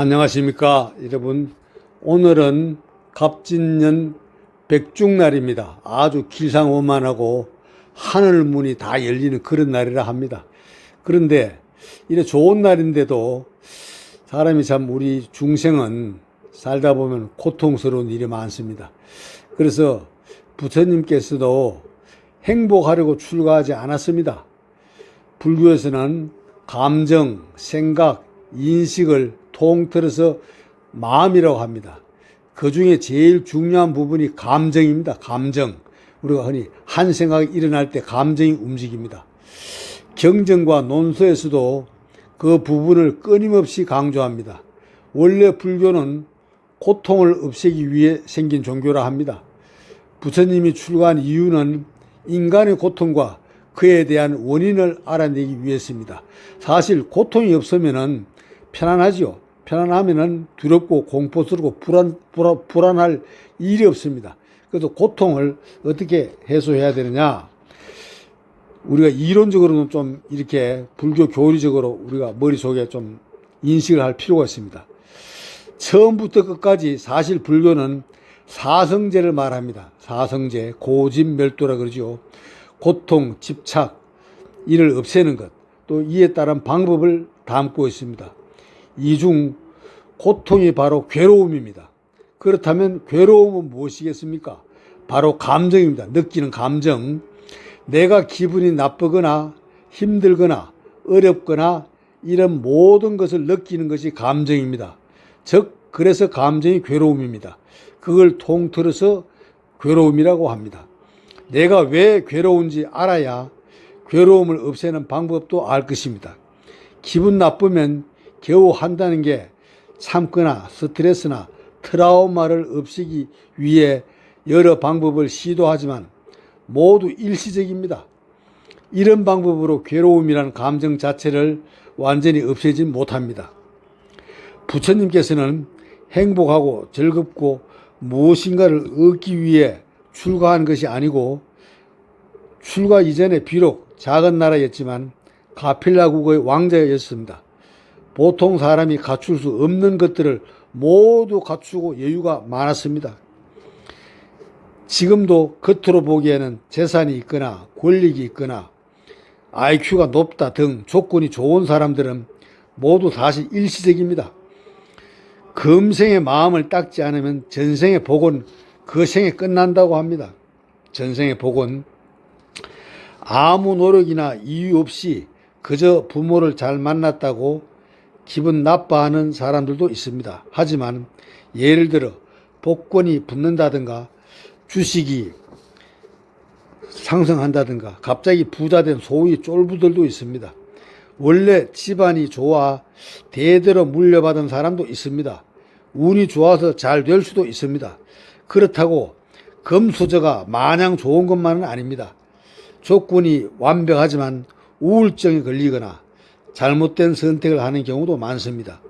안녕하십니까 여러분. 오늘은 갑진년 백중날입니다. 아주 길상오만하고 하늘문이 다 열리는 그런 날이라 합니다. 그런데 이래 좋은 날인데도 사람이 참 우리 중생은 살다 보면 고통스러운 일이 많습니다. 그래서 부처님께서도 행복하려고 출가하지 않았습니다. 불교에서는 감정, 생각, 인식을 통틀어서 마음이라고 합니다. 그 중에 제일 중요한 부분이 감정입니다. 감정. 우리가 흔히 한 생각이 일어날 때 감정이 움직입니다. 경전과 논서에서도 그 부분을 끊임없이 강조합니다. 원래 불교는 고통을 없애기 위해 생긴 종교라 합니다. 부처님이 출가한 이유는 인간의 고통과 그에 대한 원인을 알아내기 위해서입니다. 사실 고통이 없으면 편안하지요. 편안하면 두렵고 공포스럽고 불안할 일이 없습니다. 그래서 고통을 어떻게 해소해야 되느냐? 우리가 이론적으로는 좀 이렇게 불교 교리적으로 우리가 머릿속에 좀 인식을 할 필요가 있습니다. 처음부터 끝까지 사실 불교는 사성제를 말합니다. 사성제, 고집멸도라 그러죠. 고통, 집착, 이를 없애는 것, 또 이에 따른 방법을 담고 있습니다. 이 중 고통이 바로 괴로움입니다. 그렇다면 괴로움은 무엇이겠습니까? 바로 감정입니다. 느끼는 감정. 내가 기분이 나쁘거나 힘들거나 어렵거나 이런 모든 것을 느끼는 것이 감정입니다. 즉 그래서 감정이 괴로움입니다. 그걸 통틀어서 괴로움이라고 합니다. 내가 왜 괴로운지 알아야 괴로움을 없애는 방법도 알 것입니다. 기분 나쁘면 겨우 한다는 게 참거나 스트레스나 트라우마를 없애기 위해 여러 방법을 시도하지만 모두 일시적입니다. 이런 방법으로 괴로움이라는 감정 자체를 완전히 없애지 못합니다. 부처님께서는 행복하고 즐겁고 무엇인가를 얻기 위해 출가한 것이 아니고 출가 이전에 비록 작은 나라였지만 가필라국의 왕자였습니다. 보통 사람이 갖출 수 없는 것들을 모두 갖추고 여유가 많았습니다. 지금도 겉으로 보기에는 재산이 있거나 권력이 있거나 IQ가 높다 등 조건이 좋은 사람들은 모두 사실 일시적입니다. 금생의 마음을 닦지 않으면 전생의 복은 그 생에 끝난다고 합니다. 전생의 복은 아무 노력이나 이유 없이 그저 부모를 잘 만났다고 기분 나빠하는 사람들도 있습니다. 하지만 예를 들어 복권이 붙는다든가 주식이 상승한다든가 갑자기 부자된 소위 쫄부들도 있습니다. 원래 집안이 좋아 대대로 물려받은 사람도 있습니다. 운이 좋아서 잘 될 수도 있습니다. 그렇다고 금수저가 마냥 좋은 것만은 아닙니다. 조건이 완벽하지만 우울증에 걸리거나 잘못된 선택을 하는 경우도 많습니다.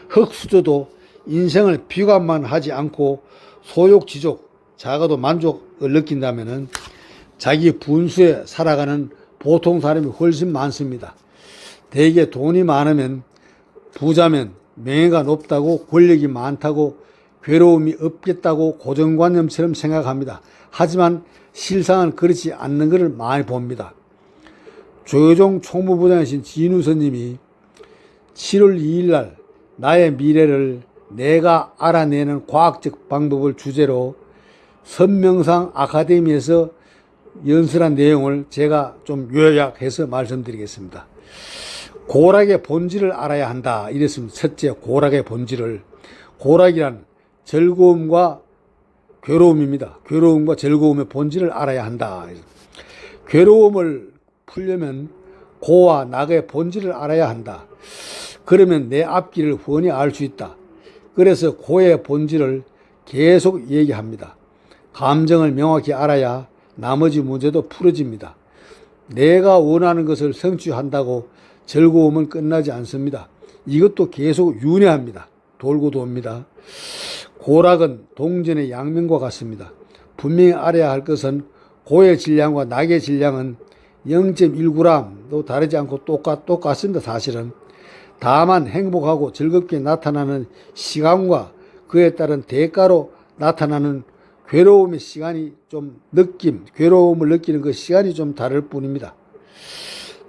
흙수저도 인생을 비관만 하지 않고 소욕지족, 작아도 만족을 느낀다면 자기 분수에 살아가는 보통 사람이 훨씬 많습니다. 대개 돈이 많으면 부자면 명예가 높다고 권력이 많다고 괴로움이 없겠다고 고정관념처럼 생각합니다. 하지만 실상은 그렇지 않는 것을 많이 봅니다. 조효종 총무부장이신 진우 스님이 7월 2일 날 나의 미래를 내가 알아내는 과학적 방법을 주제로 선명상 아카데미에서 연설한 내용을 제가 좀 요약해서 말씀드리겠습니다. 고락의 본질을 알아야 한다. 이랬습니다. 첫째, 고락의 본질을. 고락이란 즐거움과 괴로움입니다. 괴로움과 즐거움의 본질을 알아야 한다. 괴로움을 풀려면 고와 낙의 본질을 알아야 한다. 그러면 내 앞길을 훤히 알 수 있다. 그래서 고의 본질을 계속 얘기합니다. 감정을 명확히 알아야 나머지 문제도 풀어집니다. 내가 원하는 것을 성취한다고 즐거움은 끝나지 않습니다. 이것도 계속 윤회합니다. 돌고 돕니다. 고락은 동전의 양면과 같습니다. 분명히 알아야 할 것은 고의 질량과 낙의 질량은 0.1g도 다르지 않고 똑같습니다. 사실은 다만 행복하고 즐겁게 나타나는 시간과 그에 따른 대가로 나타나는 괴로움의 시간이 괴로움을 느끼는 그 시간이 좀 다를 뿐입니다.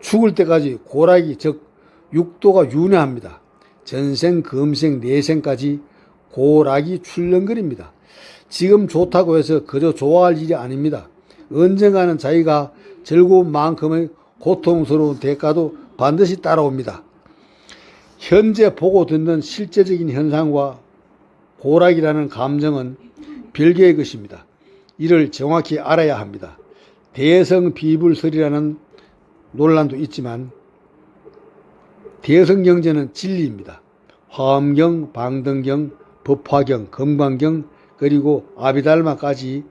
죽을 때까지 고락이 즉 육도가 윤회합니다. 전생, 금생, 내생까지 고락이 출렁거립니다. 지금 좋다고 해서 그저 좋아할 일이 아닙니다. 언젠가는 자기가 즐거운 만큼의 고통스러운 대가도 반드시 따라옵니다. 현재 보고 듣는 실제적인 현상과 고락이라는 감정은 별개의 것입니다. 이를 정확히 알아야 합니다. 대성비불설이라는 논란도 있지만 대성경전은 진리입니다. 화엄경, 방등경, 법화경, 금강경 그리고 아비달마까지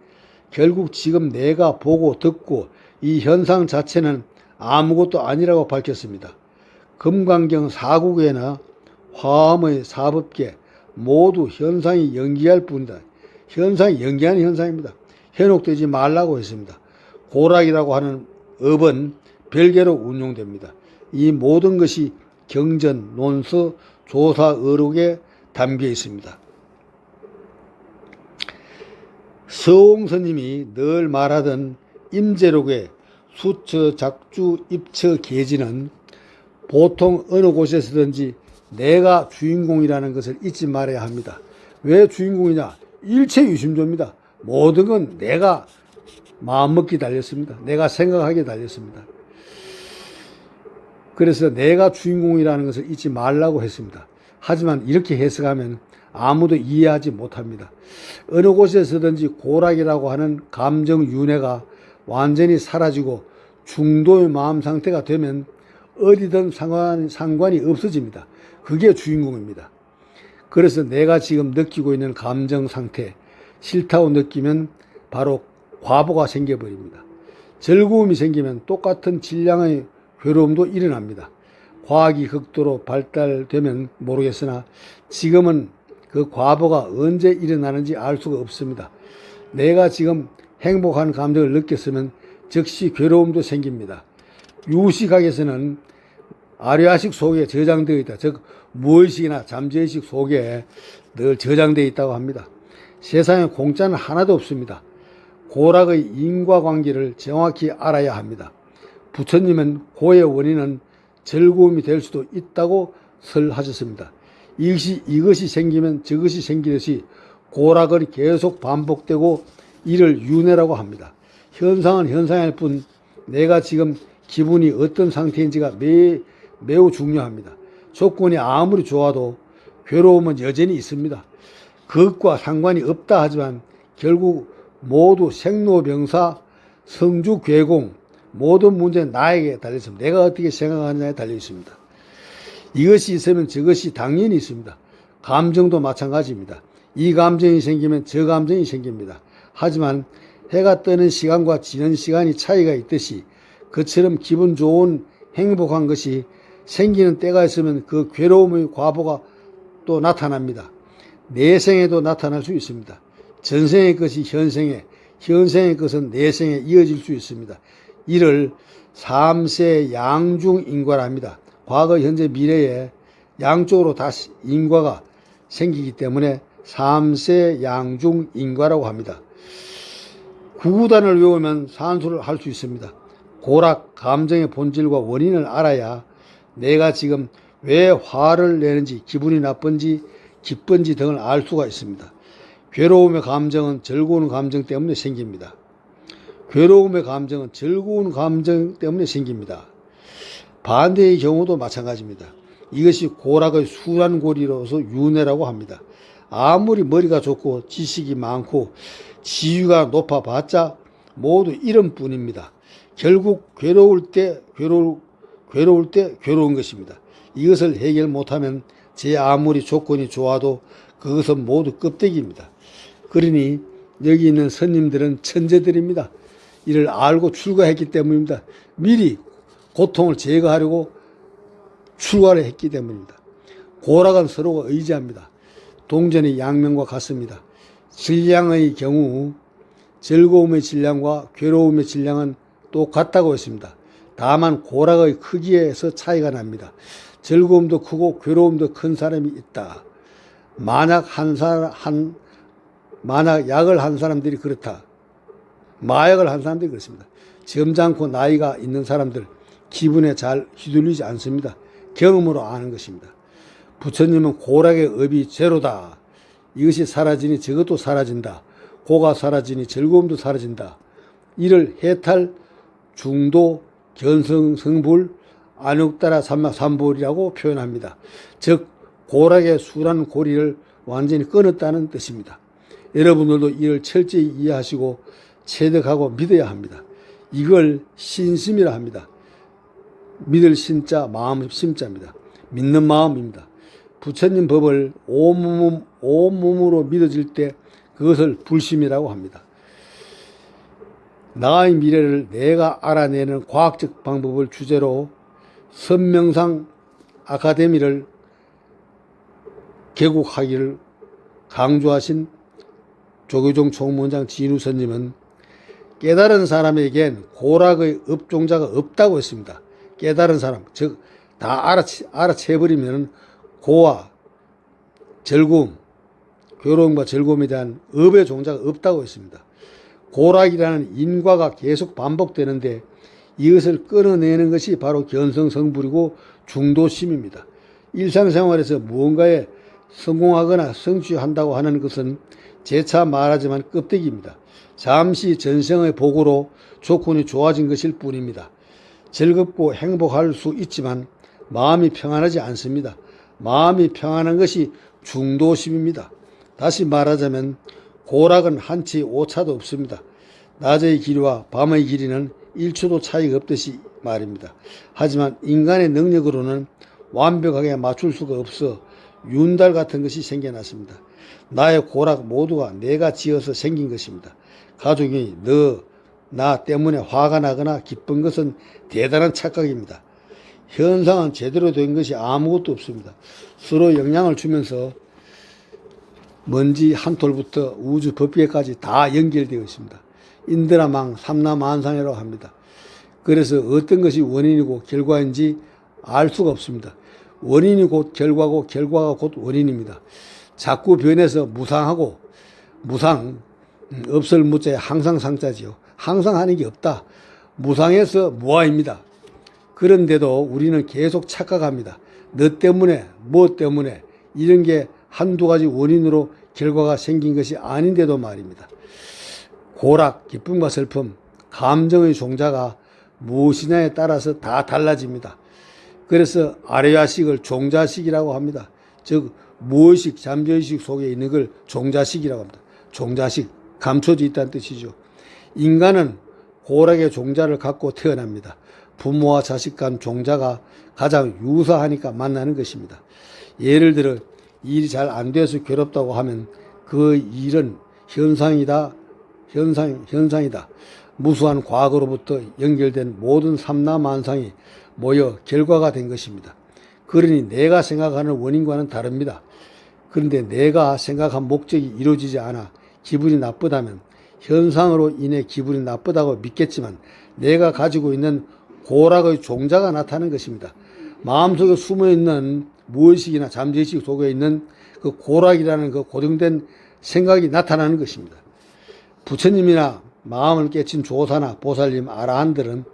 결국 지금 내가 보고 듣고 이 현상 자체는 아무것도 아니라고 밝혔습니다. 금강경 사국에나 화엄의 사법계 모두 현상이 연기할 뿐이다. 현상이 연기하는 현상입니다. 현혹되지 말라고 했습니다. 고락이라고 하는 업은 별개로 운용됩니다. 이 모든 것이 경전, 논서, 조사, 의록에 담겨 있습니다. 서홍스님이 늘 말하던 임재록의 수처, 작주, 입처, 계지는 보통 어느 곳에서든지 내가 주인공이라는 것을 잊지 말아야 합니다. 왜 주인공이냐? 일체유심조입니다. 모든 건 내가 마음먹기 달렸습니다. 내가 생각하기에 달렸습니다. 그래서 내가 주인공이라는 것을 잊지 말라고 했습니다. 하지만 이렇게 해석하면 아무도 이해하지 못합니다. 어느 곳에서든지 고락이라고 하는 감정 윤회가 완전히 사라지고 중도의 마음 상태가 되면 어디든 상관이 없어집니다. 그게 주인공입니다. 그래서 내가 지금 느끼고 있는 감정 상태, 싫다고 느끼면 바로 과보가 생겨버립니다. 즐거움이 생기면 똑같은 질량의 괴로움도 일어납니다. 과학이 극도로 발달되면 모르겠으나 지금은 그 과보가 언제 일어나는지 알 수가 없습니다. 내가 지금 행복한 감정을 느꼈으면 즉시 괴로움도 생깁니다. 유식학에서는 아류아식 속에 저장되어 있다. 즉 무의식이나 잠재의식 속에 늘 저장되어 있다고 합니다. 세상에 공짜는 하나도 없습니다. 고락의 인과관계를 정확히 알아야 합니다. 부처님은 고의 원인은 즐거움이 될 수도 있다고 설하셨습니다. 이것이 생기면 저것이 생기듯이 고락은 계속 반복되고 이를 윤회라고 합니다. 현상은 현상일 뿐 내가 지금 기분이 어떤 상태인지가 매우 중요합니다. 조건이 아무리 좋아도 괴로움은 여전히 있습니다. 그것과 상관이 없다 하지만 결국 모두 생로병사, 성주괴공 모든 문제는 나에게 달려있습니다. 내가 어떻게 생각하느냐에 달려있습니다. 이것이 있으면 저것이 당연히 있습니다. 감정도 마찬가지입니다. 이 감정이 생기면 저 감정이 생깁니다. 하지만 해가 뜨는 시간과 지는 시간이 차이가 있듯이 그처럼 기분 좋은 행복한 것이 생기는 때가 있으면 그 괴로움의 과보가 또 나타납니다. 내생에도 나타날 수 있습니다. 전생의 것이 현생에, 현생의 것은 내생에 이어질 수 있습니다. 이를 삼세 양중 인과라 합니다. 과거, 현재, 미래에 양쪽으로 다시 인과가 생기기 때문에 삼세 양중 인과라고 합니다. 구구단을 외우면 산수를 할 수 있습니다. 고락, 감정의 본질과 원인을 알아야 내가 지금 왜 화를 내는지, 기분이 나쁜지, 기쁜지 등을 알 수가 있습니다. 괴로움의 감정은 즐거운 감정 때문에 생깁니다. 괴로움의 감정은 즐거운 감정 때문에 생깁니다. 반대의 경우도 마찬가지입니다. 이것이 고락의 수란고리로서 윤회라고 합니다. 아무리 머리가 좋고 지식이 많고 지위가 높아봤자 모두 이름뿐입니다. 결국 괴로울 때 괴로운 것입니다. 이것을 해결 못하면 제 아무리 조건이 좋아도 그것은 모두 껍데기입니다. 그러니 여기 있는 스님들은 천재들입니다. 이를 알고 출가했기 때문입니다. 미리 고통을 제거하려고 출가를 했기 때문입니다. 고락은 서로가 의지합니다. 동전의 양면과 같습니다. 질량의 경우 즐거움의 질량과 괴로움의 질량은 똑같다고 했습니다. 다만 고락의 크기에서 차이가 납니다. 즐거움도 크고 괴로움도 큰 사람이 있다. 만약 약을 한 사람들이 그렇다. 마약을 한 사람들이 그렇습니다. 점잖고 나이가 있는 사람들 기분에 잘 휘둘리지 않습니다. 경험으로 아는 것입니다. 부처님은 고락의 업이 제로다. 이것이 사라지니 저것도 사라진다. 고가 사라지니 즐거움도 사라진다. 이를 해탈, 중도, 견성, 성불, 안욕따라 삼보이라고 표현합니다. 즉 고락의 수란 고리를 완전히 끊었다는 뜻입니다. 여러분들도 이를 철저히 이해하시고 체득하고 믿어야 합니다. 이걸 신심이라 합니다. 믿을 신자, 마음 심자입니다. 믿는 마음입니다. 부처님 법을 온몸으로 믿어질 때 그것을 불심이라고 합니다. 나의 미래를 내가 알아내는 과학적 방법을 주제로 선명상 아카데미를 개국하기를 강조하신 조교종 총무원장 진우선님은 깨달은 사람에겐 고락의 업종자가 없다고 했습니다. 깨달은 사람, 즉 다 알아채버리면 고와 즐거움, 괴로움과 즐거움에 대한 업의 종자가 없다고 했습니다. 고락이라는 인과가 계속 반복되는데 이것을 끊어내는 것이 바로 견성성불이고 중도심입니다. 일상생활에서 무언가에 성공하거나 성취한다고 하는 것은 재차 말하지만 껍데기입니다. 잠시 전생의 복으로 조건이 좋아진 것일 뿐입니다. 즐겁고 행복할 수 있지만 마음이 평안하지 않습니다. 마음이 평안한 것이 중도심입니다. 다시 말하자면 고락은 한치 오차도 없습니다. 낮의 길이와 밤의 길이는 1초도 차이가 없듯이 말입니다. 하지만 인간의 능력으로는 완벽하게 맞출 수가 없어 윤달 같은 것이 생겨났습니다. 나의 고락 모두가 내가 지어서 생긴 것입니다. 가족이 나 때문에 화가 나거나 기쁜 것은 대단한 착각입니다. 현상은 제대로 된 것이 아무것도 없습니다. 서로 영향을 주면서 먼지 한 톨부터 우주 법계까지 다 연결되어 있습니다. 인드라망 삼라만상이라고 합니다. 그래서 어떤 것이 원인이고 결과인지 알 수가 없습니다. 원인이 곧 결과고 결과가 곧 원인입니다. 자꾸 변해서 무상 없을 무자에 항상 상자지요. 항상 하는 게 없다. 무상해서 무아입니다. 그런데도 우리는 계속 착각합니다. 너 때문에 뭐 때문에 이런 게 한두 가지 원인으로 결과가 생긴 것이 아닌데도 말입니다. 고락, 기쁨과 슬픔, 감정의 종자가 무엇이냐에 따라서 다 달라집니다. 그래서 아래야식을 종자식이라고 합니다. 즉 무의식, 잠재의식 속에 있는 걸 종자식이라고 합니다. 종자식, 감춰져 있다는 뜻이죠. 인간은 고락의 종자를 갖고 태어납니다. 부모와 자식 간 종자가 가장 유사하니까 만나는 것입니다. 예를 들어 일이 잘 안 돼서 괴롭다고 하면 그 일은 현상이다. 무수한 과거로부터 연결된 모든 삼라만상이 모여 결과가 된 것입니다. 그러니 내가 생각하는 원인과는 다릅니다. 그런데 내가 생각한 목적이 이루어지지 않아 기분이 나쁘다면 현상으로 인해 기분이 나쁘다고 믿겠지만 내가 가지고 있는 고락의 종자가 나타나는 것입니다. 마음속에 숨어있는 무의식이나 잠재의식 속에 있는 그 고락이라는 그 고정된 생각이 나타나는 것입니다. 부처님이나 마음을 깨친 조사나 보살님, 아라한들은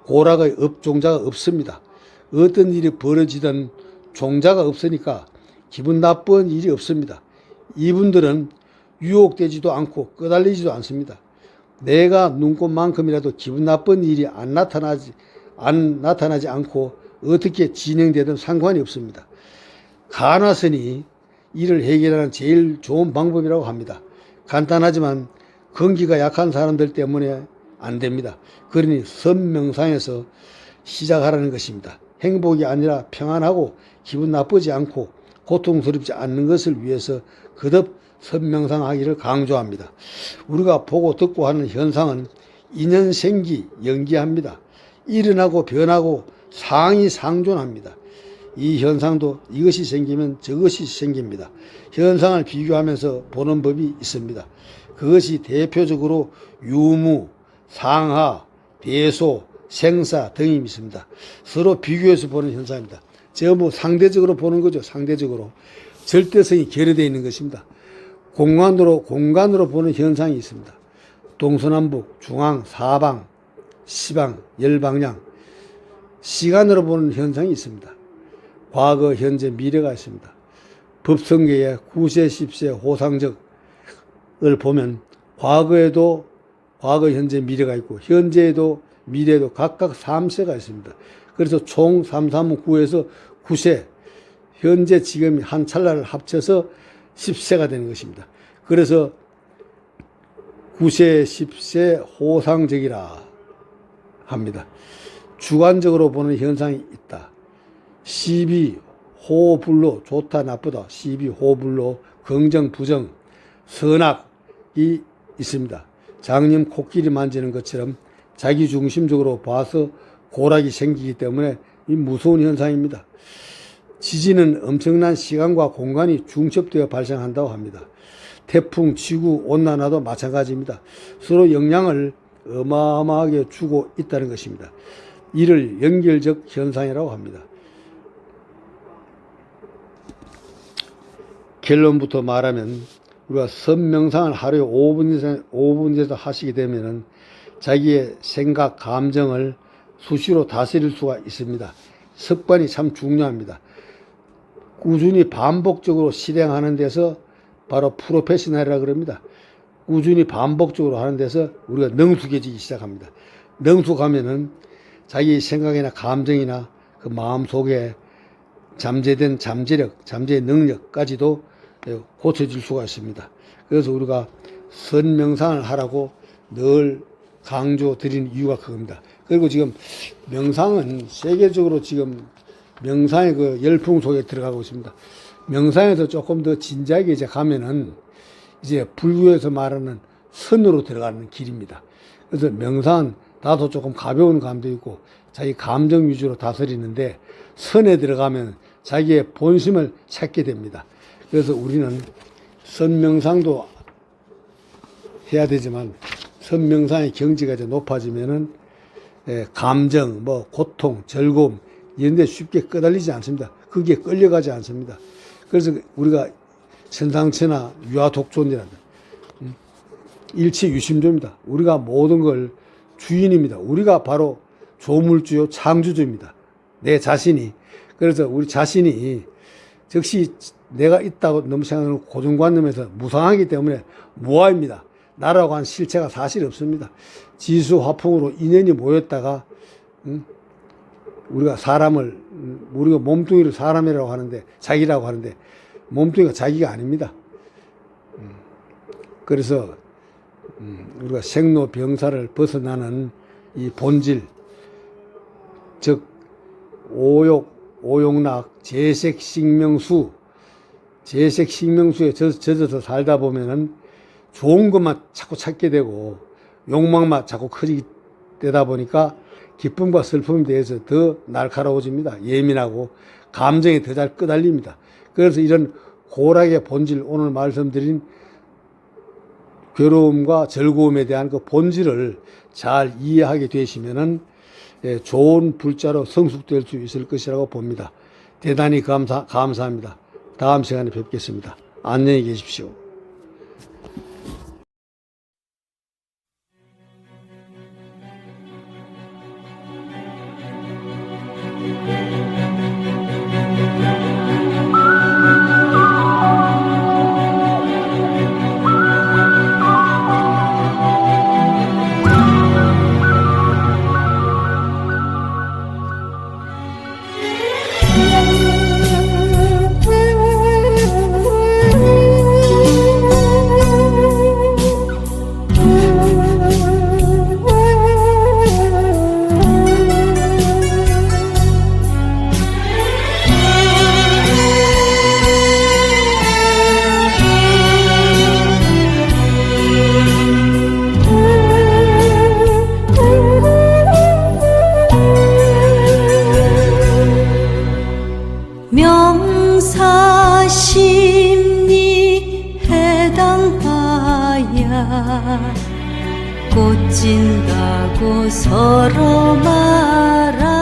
고락의 업종자가 없습니다. 어떤 일이 벌어지든 종자가 없으니까 기분 나쁜 일이 없습니다. 이분들은 유혹되지도 않고 끄달리지도 않습니다. 내가 눈꽃만큼이라도 기분 나쁜 일이 안 나타나지 않고 어떻게 진행되든 상관이 없습니다. 간화선이 이를 해결하는 제일 좋은 방법이라고 합니다. 간단하지만 건기가 약한 사람들 때문에 안 됩니다. 그러니 선명상에서 시작하라는 것입니다. 행복이 아니라 평안하고 기분 나쁘지 않고 고통스럽지 않는 것을 위해서 거듭 선명상하기를 강조합니다. 우리가 보고 듣고 하는 현상은 인연생기 연기합니다. 일어나고 변하고 상이상존합니다. 이 현상도 이것이 생기면 저것이 생깁니다. 현상을 비교하면서 보는 법이 있습니다. 그것이 대표적으로 유무, 상하, 대소, 생사 등이 있습니다. 서로 비교해서 보는 현상입니다. 전부 상대적으로 보는 거죠. 상대적으로. 절대성이 결여되어 있는 것입니다. 공간으로 보는 현상이 있습니다. 동서남북, 중앙, 사방, 시방, 열방향. 시간으로 보는 현상이 있습니다. 과거, 현재, 미래가 있습니다. 법성계의 9세, 10세 호상적을 보면 과거, 현재, 미래가 있고 현재에도 미래에도 각각 3세가 있습니다. 그래서 총 3, 3은 9에서 9세, 현재 지금 한 찰나를 합쳐서 10세가 되는 것입니다. 그래서 9세, 10세 호상적이라 합니다. 주관적으로 보는 현상이 있다. 시비, 호불로, 좋다, 나쁘다. 시비, 호불로, 긍정, 부정, 선악이 있습니다. 장님 코끼리 만지는 것처럼 자기 중심적으로 봐서 고락이 생기기 때문에 이 무서운 현상입니다. 지진은 엄청난 시간과 공간이 중첩되어 발생한다고 합니다. 태풍, 지구, 온난화도 마찬가지입니다. 서로 영향을 어마어마하게 주고 있다는 것입니다. 이를 연결적 현상이라고 합니다. 결론부터 말하면 우리가 선명상을 하루에 5분에서 하시게 되면은 자기의 생각, 감정을 수시로 다스릴 수가 있습니다. 습관이 참 중요합니다. 꾸준히 반복적으로 실행하는 데서 바로 프로페셔널이라고 그럽니다. 꾸준히 반복적으로 하는 데서 우리가 능숙해지기 시작합니다. 능숙하면은 자기 생각이나 감정이나 그 마음 속에 잠재된 잠재력, 잠재 능력까지도 고쳐질 수가 있습니다. 그래서 우리가 선명상을 하라고 늘 강조 드리는 이유가 그겁니다. 그리고 지금 명상은 세계적으로 지금 명상의 그 열풍 속에 들어가고 있습니다. 명상에서 조금 더 진지하게 이제 가면은 이제 불교에서 말하는 선으로 들어가는 길입니다. 그래서 명상은 다소 조금 가벼운 감도 있고 자기 감정 위주로 다스리는데 선에 들어가면 자기의 본심을 찾게 됩니다. 그래서 우리는 선명상도 해야 되지만 선명상의 경지가 이제 높아지면은 감정, 고통, 즐거움 이런 데 쉽게 끄달리지 않습니다. 거기에 끌려가지 않습니다. 그래서 우리가 천상천하 유아독존이란다. 일체유심조입니다. 우리가 모든 걸 주인입니다. 우리가 바로 조물주요 창조주입니다. 내 자신이. 그래서 우리 자신이 즉시 내가 있다고 너무 생각하는 고정관념에서 무상하기 때문에 무아입니다. 나라고 한 실체가 사실 없습니다. 지수화풍으로 인연이 모였다가 우리가 우리가 몸뚱이를 사람이라고 하는데 자기라고 하는데 몸뚱이가 자기가 아닙니다. 그래서 우리가 생로병사를 벗어나는 이 본질, 즉 오욕락, 재색식명수에 젖어서 살다 보면은 좋은 것만 자꾸 찾게 되고 욕망만 자꾸 커지게 되다 보니까 기쁨과 슬픔에 대해서 더 날카로워집니다. 예민하고 감정이 더 잘 끄달립니다. 그래서 이런 고락의 본질, 오늘 말씀드린 괴로움과 즐거움에 대한 그 본질을 잘 이해하게 되시면은 좋은 불자로 성숙될 수 있을 것이라고 봅니다. 대단히 감사합니다. 다음 시간에 뵙겠습니다. 안녕히 계십시오. 명사심리 해당봐야 꽂힌다고 서로 말아